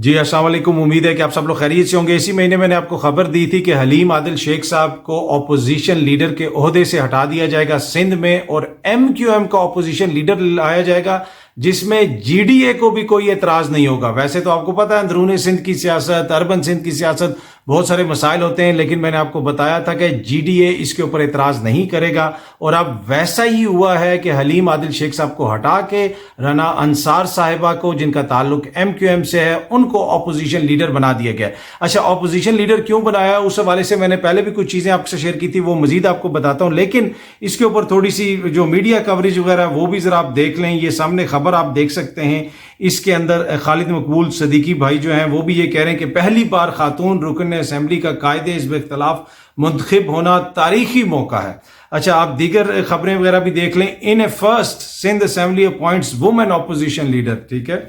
جی السلام علیکم، امید ہے کہ آپ سب لوگ خیریت سے ہوں گے۔ اسی مہینے میں نے آپ کو خبر دی تھی کہ حلیم عادل شیخ صاحب کو اپوزیشن لیڈر کے عہدے سے ہٹا دیا جائے گا سندھ میں، اور ایم کیو ایم کا اپوزیشن لیڈر لایا جائے گا جس میں جی ڈی اے کو بھی کوئی اعتراض نہیں ہوگا۔ ویسے تو آپ کو پتہ ہے اندرون سندھ کی سیاست، اربن سندھ کی سیاست، بہت سارے مسائل ہوتے ہیں، لیکن میں نے آپ کو بتایا تھا کہ جی ڈی اے اس کے اوپر اعتراض نہیں کرے گا، اور اب ویسا ہی ہوا ہے کہ حلیم عادل شیخ صاحب کو ہٹا کے رنا انصار صاحبہ کو، جن کا تعلق ایم کیو ایم سے ہے، ان کو اپوزیشن لیڈر بنا دیا گیا۔ اچھا، اپوزیشن لیڈر کیوں بنایا، اس حوالے سے میں نے پہلے بھی کچھ چیزیں آپ سے شیئر کی تھی، وہ مزید آپ کو بتاتا ہوں، لیکن اس کے اوپر تھوڑی سی جو میڈیا کوریج وغیرہ وہ بھی ذرا آپ دیکھ لیں۔ یہ سامنے خبر آپ دیکھ سکتے ہیں، اس کے اندر خالد مقبول صدیقی بھائی جو ہیں وہ بھی یہ کہہ رہے ہیں کہ پہلی بار خاتون رکن اسمبلی کا قائد حزب اختلاف منتخب ہونا تاریخی موقع ہے۔ اچھا، آپ دیگر خبریں وغیرہ بھی دیکھ لیں۔ In a first Sindh assembly appoints woman opposition leader, ٹھیک ہے،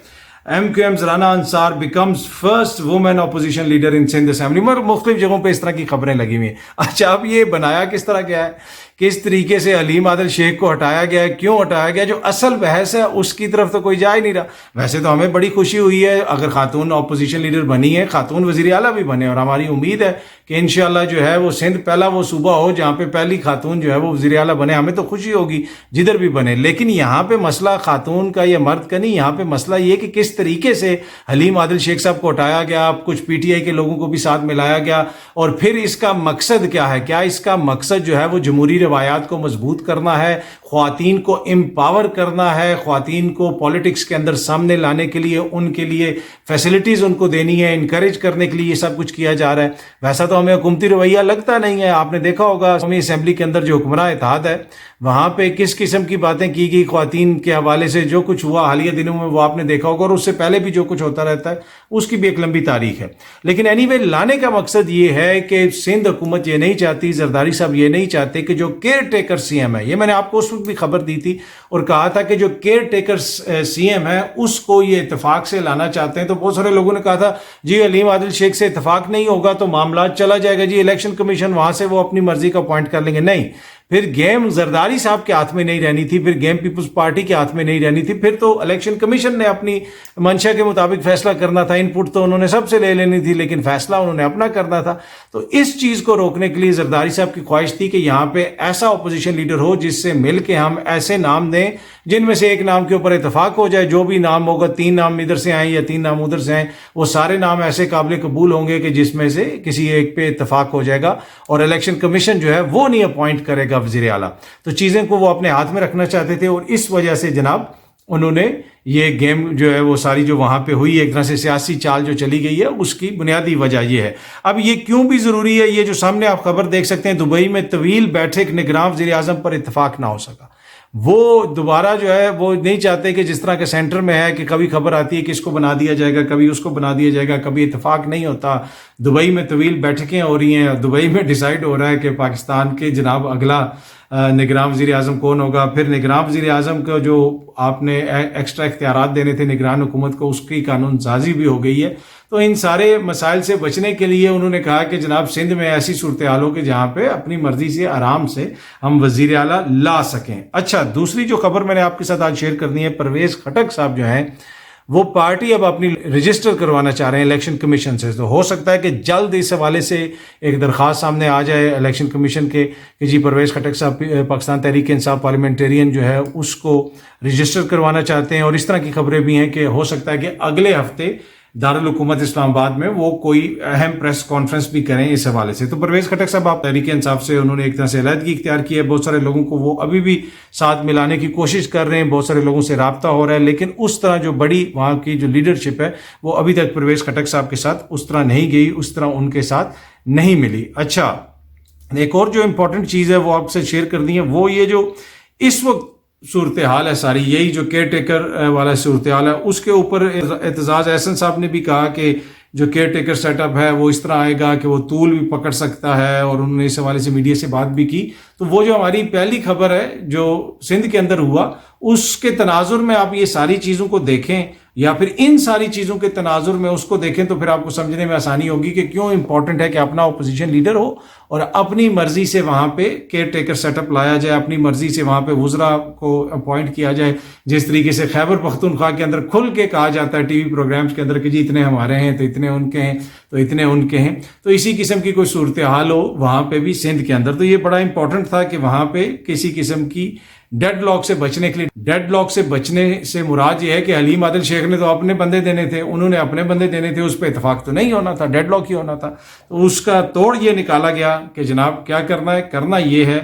M Q M Rana Ansar becomes first woman opposition leader in Sindh assembly, مگر مختلف جگہوں پہ اس طرح کی خبریں لگی ہوئی ہیں۔ اچھا، اب یہ بنایا کس طرح گیا ہے، کس طریقے سے حلیم عادل شیخ کو ہٹایا گیا ہے، کیوں ہٹایا گیا، جو اصل بحث ہے اس کی طرف تو کوئی جا ہی نہیں رہا۔ ویسے تو ہمیں بڑی خوشی ہوئی ہے اگر خاتون اپوزیشن لیڈر بنی ہے، خاتون وزیر اعلیٰ بھی بنے، اور ہماری امید ہے کہ انشاءاللہ جو ہے وہ سندھ پہلا وہ صوبہ ہو جہاں پہ پہلی خاتون جو ہے وہ وزیر اعلیٰ بنے۔ ہمیں تو خوشی ہوگی جدھر بھی بنے، لیکن یہاں پہ مسئلہ خاتون کا یا مرد کا نہیں، یہاں پہ مسئلہ یہ کہ کس طریقے سے حلیم عادل شیخ صاحب کو ہٹایا گیا، کچھ پی ٹی آئی کے لوگوں کو بھی ساتھ ملایا گیا، اور پھر اس کا مقصد کیا ہے، کیا اس کا مقصد جو ہے وہ جمہوری روایات کو مضبوط کرنا ہے، خواتین کو امپاور کرنا ہے، خواتین کو پولیٹکس کے اندر سامنے لانے کے لیے ان کے لیے فیسلٹیز ان کو دینی ہے، انکریج کرنے کے لیے یہ سب کچھ کیا جا رہا ہے۔ ویسا تو ہمیں حکومتی رویہ لگتا نہیں ہے۔ آپ نے دیکھا ہوگا قومی اسمبلی کے اندر جو حکمراں اتحاد ہے وہاں پہ کس قسم کی باتیں کی گئی خواتین کے حوالے سے، جو کچھ ہوا حالیہ دنوں میں وہ آپ نے دیکھا ہوگا، اور اس سے پہلے بھی جو کچھ ہوتا رہتا ہے اس کی بھی ایک لمبی تاریخ ہے۔ لیکن اینی وے، لانے کا مقصد یہ ہے کہ سندھ حکومت یہ نہیں چاہتی، زرداری صاحب یہ نہیں چاہتے کہ جو کیئر ٹیکر سی ایم ہے، یہ میں نے آپ کو اس وقت بھی خبر دی تھی اور کہا تھا کہ جو کیئر ٹیکر سی ایم ہے اس کو یہ اتفاق سے لانا چاہتے ہیں۔ تو بہت سارے لوگوں نے کہا تھا جی حلیم عادل شیخ سے اتفاق نہیں ہوگا تو معاملات چلا جائے گا، جی الیکشن کمیشن وہاں سے وہ اپنی مرضی کا اپوائنٹ کر لیں گے۔ نہیں، پھر گیم زرداری صاحب کے ہاتھ میں نہیں رہنی تھی، پھر گیم پیپلز پارٹی کے ہاتھ میں نہیں رہنی تھی، پھر تو الیکشن کمیشن نے اپنی منشا کے مطابق فیصلہ کرنا تھا۔ ان پٹ تو انہوں نے سب سے لے لینی تھی، لیکن فیصلہ انہوں نے اپنا کرنا تھا۔ تو اس چیز کو روکنے کے لیے زرداری صاحب کی خواہش تھی کہ یہاں پہ ایسا اپوزیشن لیڈر ہو جس سے مل کے ہم ایسے نام دیں جن میں سے ایک نام کے اوپر اتفاق ہو جائے۔ جو بھی نام ہوگا، 3 نام ادھر سے آئیں یا 3 نام ادھر سے آئیں، وہ سارے نام ایسے قابل قبول ہوں گے کہ جس میں سے کسی ایک پہ اتفاق ہو جائے گا، اور الیکشن کمیشن جو ہے وہ نہیں اپوائنٹ کرے گا وزیر اعلیٰ۔ تو چیزیں کو وہ اپنے ہاتھ میں رکھنا چاہتے تھے، اور اس وجہ سے جناب انہوں نے یہ گیم جو ہے وہ ساری جو وہاں پہ ہوئی، ایک طرح سے سیاسی چال جو چلی گئی ہے، اس کی بنیادی وجہ یہ ہے۔ اب یہ کیوں بھی ضروری ہے، یہ جو سامنے آپ خبر دیکھ سکتے ہیں، دبئی میں طویل بیٹھک نگراں وزیر اعظم پر اتفاق نہ ہو سکا۔ وہ دوبارہ جو ہے وہ نہیں چاہتے کہ جس طرح کے سینٹر میں ہے کہ کبھی خبر آتی ہے کہ اس کو بنا دیا جائے گا، کبھی اس کو بنا دیا جائے گا، کبھی اتفاق نہیں ہوتا۔ دبئی میں طویل بیٹھکیں ہو رہی ہیں، دبئی میں ڈیسائیڈ ہو رہا ہے کہ پاکستان کے جناب اگلا نگراں وزیر اعظم کون ہوگا۔ پھر نگراں وزیر اعظم کو جو آپ نے ایکسٹرا اختیارات دینے تھے نگران حکومت کو، اس کی قانون سازی بھی ہو گئی ہے۔ تو ان سارے مسائل سے بچنے کے لیے انہوں نے کہا کہ جناب سندھ میں ایسی صورتحال ہو کہ جہاں پہ اپنی مرضی سے آرام سے ہم وزیر اعلیٰ لا سکیں۔ اچھا، دوسری جو خبر میں نے آپ کے ساتھ آج شیئر کرنی ہے، پرویز خٹک صاحب جو ہیں وہ پارٹی اب اپنی رجسٹر کروانا چاہ رہے ہیں الیکشن کمیشن سے۔ تو ہو سکتا ہے کہ جلد اس حوالے سے ایک درخواست سامنے آ جائے الیکشن کمیشن کے کہ جی پرویز خٹک صاحب پاکستان تحریک انصاف پارلیمنٹرین جو ہے اس کو رجسٹر کروانا چاہتے ہیں، اور اس طرح کی خبریں بھی ہیں کہ ہو سکتا ہے کہ اگلے ہفتے دارالحکومت اسلام آباد میں وہ کوئی اہم پریس کانفرنس بھی کریں اس حوالے سے۔ تو پرویز خٹک صاحب آپ تحریک انصاف سے انہوں نے ایک طرح سے علیحدگی اختیار کی ہے، بہت سارے لوگوں کو وہ ابھی بھی ساتھ ملانے کی کوشش کر رہے ہیں، بہت سارے لوگوں سے رابطہ ہو رہا ہے، لیکن اس طرح جو بڑی وہاں کی جو لیڈرشپ ہے وہ ابھی تک پرویز خٹک صاحب کے ساتھ اس طرح نہیں گئی، اس طرح ان کے ساتھ نہیں ملی۔ اچھا، ایک اور جو امپورٹنٹ چیز ہے وہ آپ سے شیئر کرنی ہے، وہ یہ جو اس وقت صورتحال ہے ساری، یہی جو کیئر ٹیکر والا صورتحال ہے، اس کے اوپر اعتزاز احسن صاحب نے بھی کہا کہ جو کیئر ٹیکر سیٹ اپ ہے وہ اس طرح آئے گا کہ وہ طول بھی پکڑ سکتا ہے، اور انہوں نے اس حوالے سے میڈیا سے بات بھی کی۔ تو وہ جو ہماری پہلی خبر ہے جو سندھ کے اندر ہوا اس کے تناظر میں آپ یہ ساری چیزوں کو دیکھیں یا پھر ان ساری چیزوں کے تناظر میں اس کو دیکھیں تو پھر آپ کو سمجھنے میں آسانی ہوگی کہ کیوں امپورٹنٹ ہے کہ اپنا اپوزیشن لیڈر ہو اور اپنی مرضی سے وہاں پہ کیئر ٹیکر سیٹ اپ لایا جائے، اپنی مرضی سے وہاں پہ وزراء کو اپوائنٹ کیا جائے، جس طریقے سے خیبر پختونخوا کے اندر کھل کے کہا جاتا ہے ٹی وی پروگرامز کے اندر کہ جی اتنے ہمارے ہیں تو اتنے ان کے ہیں تو اتنے ان کے ہیں، تو اسی قسم کی کوئی صورتحال ہو وہاں پہ بھی سندھ کے اندر. تو یہ بڑا امپورٹنٹ تھا کہ وہاں پہ کسی قسم کی ڈیڈ لاک سے بچنے کے لیے، ڈیڈ لاک سے بچنے سے مراد یہ ہے کہ حلیم عادل شیخ نے تو اپنے بندے دینے تھے، انہوں نے اپنے بندے دینے تھے، اس پہ اتفاق تو نہیں ہونا تھا، ڈیڈ لاک ہی ہونا تھا. تو اس کا توڑ یہ نکالا گیا کہ جناب کیا کرنا ہے، کرنا یہ ہے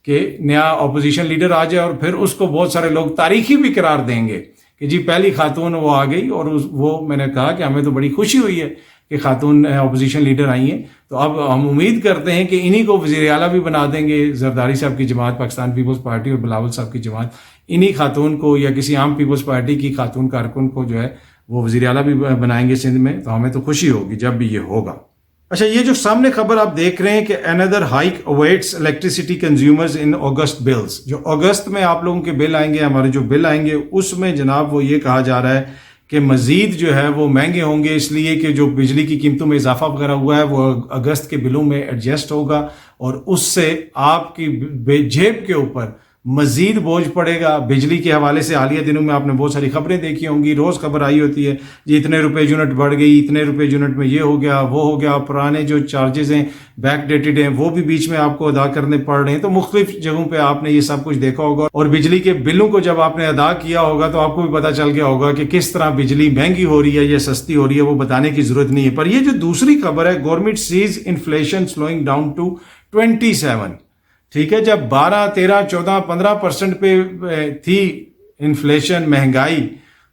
کہ نیا اپوزیشن لیڈر آ جائے اور پھر اس کو بہت سارے لوگ تاریخی بھی قرار دیں گے کہ جی پہلی خاتون وہ آ گئی، اور وہ میں نے کہا کہ ہمیں تو بڑی خوشی ہوئی ہے کہ خاتون اپوزیشن لیڈر آئی ہیں. تو اب ہم امید کرتے ہیں کہ انہی کو وزیر اعلیٰ بھی بنا دیں گے، زرداری صاحب کی جماعت پاکستان پیپلز پارٹی اور بلاول صاحب کی جماعت، انہی خاتون کو یا کسی عام پیپلز پارٹی کی خاتون کارکن کو جو ہے وہ وزیر اعلیٰ بھی بنائیں گے سندھ میں. تو ہمیں تو خوشی ہوگی جب بھی یہ ہوگا. اچھا، یہ جو سامنے خبر آپ دیکھ رہے ہیں کہ another hike awaits electricity consumers in August bills، جو اگست میں آپ لوگوں کے بل آئیں گے، ہمارے جو بل آئیں گے، اس میں جناب وہ یہ کہا جا رہا ہے کہ مزید جو ہے وہ مہنگے ہوں گے، اس لیے کہ جو بجلی کی قیمتوں میں اضافہ وغیرہ ہوا ہے وہ اگست کے بلوں میں ایڈجسٹ ہوگا اور اس سے آپ کی جیب کے اوپر مزید بوجھ پڑے گا. بجلی کے حوالے سے حالیہ دنوں میں آپ نے بہت ساری خبریں دیکھی ہوں گی، روز خبر آئی ہوتی ہے جی اتنے روپے یونٹ بڑھ گئی، اتنے روپے یونٹ میں یہ ہو گیا وہ ہو گیا، پرانے جو چارجز ہیں بیک ڈیٹڈ ہیں وہ بھی بیچ میں آپ کو ادا کرنے پڑ رہے ہیں. تو مختلف جگہوں پہ آپ نے یہ سب کچھ دیکھا ہوگا اور بجلی کے بلوں کو جب آپ نے ادا کیا ہوگا تو آپ کو بھی پتہ چل گیا ہوگا کہ کس طرح بجلی مہنگی ہو رہی ہے یا سستی ہو رہی ہے، وہ بتانے کی ضرورت نہیں ہے. پر یہ جو دوسری خبر ہے، government says inflation slowing down to 27، ٹھیک ہے، جب 12 13 14 15% پہ تھی انفلیشن مہنگائی،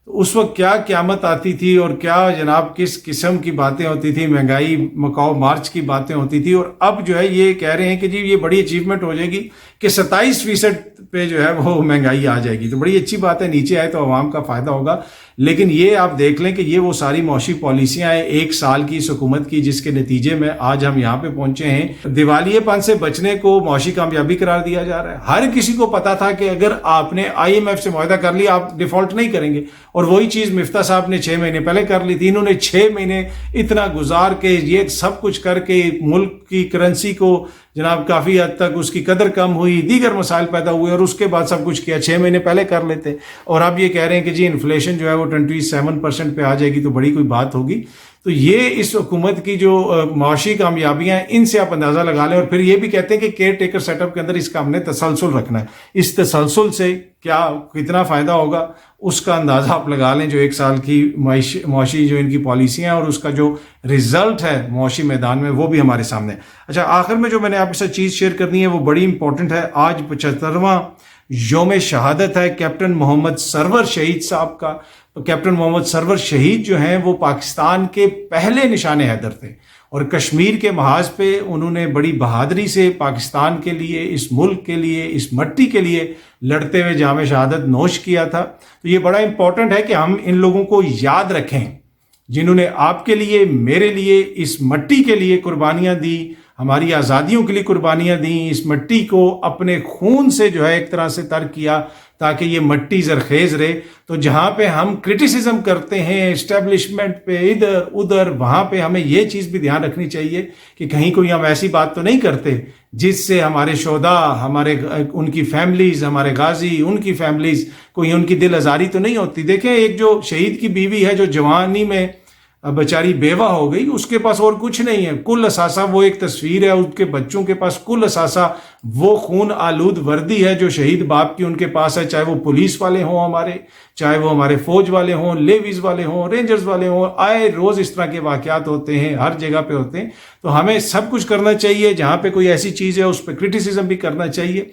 تو اس وقت کیا قیامت آتی تھی اور کیا جناب کس قسم کی باتیں ہوتی تھی، مہنگائی مکاؤ مارچ کی باتیں ہوتی تھی. اور اب جو ہے یہ کہہ رہے ہیں کہ جی یہ بڑی اچیومنٹ ہو جائے گی کہ 27% پہ جو ہے وہ مہنگائی آ جائے گی. تو بڑی اچھی بات ہے، نیچے آئے تو عوام کا فائدہ ہوگا. لیکن یہ آپ دیکھ لیں کہ یہ وہ ساری معاشی پالیسیاں ہیں ایک سال کی اس حکومت کی، جس کے نتیجے میں آج ہم یہاں پہ پہنچے ہیں. دیوالیے پن سے بچنے کو معاشی کامیابی قرار دیا جا رہا ہے. ہر کسی کو پتا تھا کہ اگر آپ نے IMF سے معاہدہ کر لیا آپ ڈیفالٹ نہیں کریں گے، اور وہی چیز مفتاح صاحب نے 6 مہینے پہلے کر لی تھی. انہوں نے 6 مہینے اتنا گزار کے یہ سب کچھ کر کے ملک کی کرنسی کو جناب کافی حد تک اس کی قدر کم ہوئی، دیگر مسائل پیدا ہوئے اور اس کے بعد سب کچھ کیا. 6 مہینے پہلے کر لیتے اور اب یہ کہہ رہے ہیں کہ جی انفلیشن جو ہے وہ 27% پہ آ جائے گی تو بڑی کوئی بات ہوگی. تو یہ اس حکومت کی جو معاشی کامیابیاں ہیں ان سے آپ اندازہ لگا لیں. اور پھر یہ بھی کہتے ہیں کہ کیئر ٹیکر سیٹ اپ کے اندر اس کا ہم نے تسلسل رکھنا ہے. اس تسلسل سے کیا کتنا فائدہ ہوگا اس کا اندازہ آپ لگا لیں، جو ایک سال کی معاشی جو ان کی پالیسیاں اور اس کا جو رزلٹ ہے معاشی میدان میں وہ بھی ہمارے سامنے ہے. اچھا، آخر میں جو میں نے آپ کے ساتھ چیز شیئر کرنی ہے وہ بڑی امپورٹنٹ ہے. آج 75واں یوم شہادت ہے کیپٹن محمد سرور شہید صاحب کا. کیپٹن محمد سرور شہید جو ہیں وہ پاکستان کے پہلے نشان حیدر تھے اور کشمیر کے محاذ پہ انہوں نے بڑی بہادری سے پاکستان کے لیے، اس ملک کے لیے، اس مٹی کے لیے لڑتے ہوئے جام شہادت نوش کیا تھا. تو یہ بڑا امپورٹنٹ ہے کہ ہم ان لوگوں کو یاد رکھیں جنہوں نے آپ کے لیے، میرے لیے، اس مٹی کے لیے قربانیاں دی، ہماری آزادیوں کے لیے قربانیاں دیں، اس مٹی کو اپنے خون سے جو ہے ایک طرح سے تر کیا تاکہ یہ مٹی زرخیز رہے. تو جہاں پہ ہم کرٹیسزم کرتے ہیں اسٹیبلشمنٹ پہ ادھر ادھر، وہاں پہ ہمیں یہ چیز بھی دھیان رکھنی چاہیے کہ کہیں کوئی ہم ایسی بات تو نہیں کرتے جس سے ہمارے شہداء، ہمارے ان کی فیملیز، ہمارے غازی ان کی فیملیز، کوئی ان کی دل آزاری تو نہیں ہوتی. دیکھیں ایک جو شہید کی بیوی ہے جو جوانی میں بیچاری بیوہ ہو گئی، اس کے پاس اور کچھ نہیں ہے، کل اثاثہ وہ ایک تصویر ہے، ان کے بچوں کے پاس کل اثاثہ وہ خون آلود وردی ہے جو شہید باپ کی ان کے پاس ہے، چاہے وہ پولیس والے ہوں ہمارے، چاہے وہ ہمارے فوج والے ہوں، لیویز والے ہوں، رینجرز والے ہوں. آئے روز اس طرح کے واقعات ہوتے ہیں، ہر جگہ پہ ہوتے ہیں. تو ہمیں سب کچھ کرنا چاہیے، جہاں پہ کوئی ایسی چیز ہے اس پہ کرٹیسزم بھی کرنا چاہیے،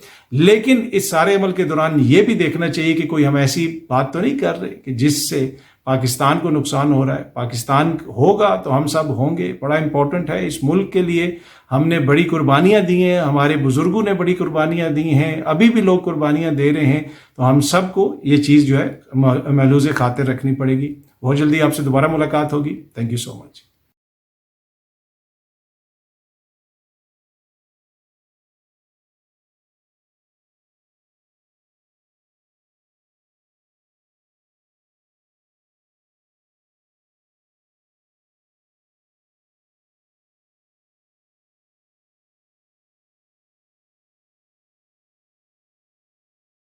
لیکن اس سارے عمل کے دوران یہ بھی دیکھنا چاہیے کہ کوئی ہم ایسی بات تو نہیں کر رہے کہ جس سے پاکستان کو نقصان ہو رہا ہے. پاکستان ہوگا تو ہم سب ہوں گے. بڑا امپورٹنٹ ہے اس ملک کے لیے، ہم نے بڑی قربانیاں دی ہیں، ہمارے بزرگوں نے بڑی قربانیاں دی ہیں، ابھی بھی لوگ قربانیاں دے رہے ہیں. تو ہم سب کو یہ چیز جو ہے ملحوظ خاطر رکھنی پڑے گی. بہت جلدی آپ سے دوبارہ ملاقات ہوگی. Thank you so much.